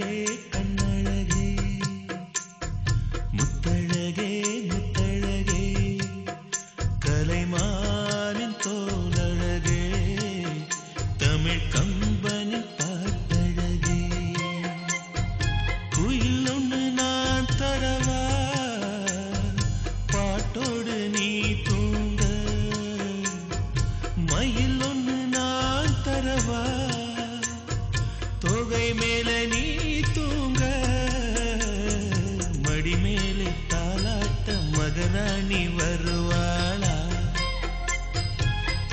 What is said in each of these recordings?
கண்ணழகே கண்ணழகே முத்தழகே முத்தழகே கலைமானின் தோலழகே தமிழ் கம்பனின் பாட்டழகே குயில் ஒன்று நான் தரவா பாட்டோடு நீ தூங்க மயில் ஒன்று நான் தரவா தொகை மேல நீ தூங்க மடி மேலே தாலாட்ட மகராணி வருவாளா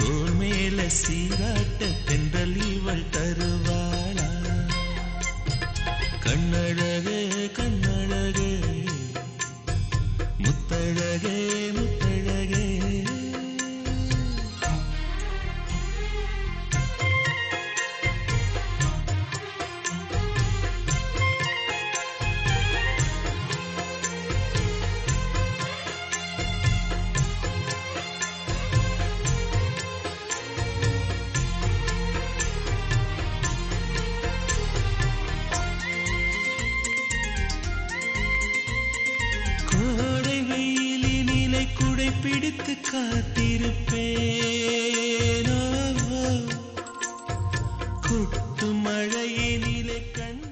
தோல் மேல சீராட்ட தென்றல் இவள் தருவாளா கண்ணழகே கண்ணழகே முத்தழகே முத்தழகே குடை பிடித்து காத்திருப்பேனோ கொட்டு மழையினிலே கண்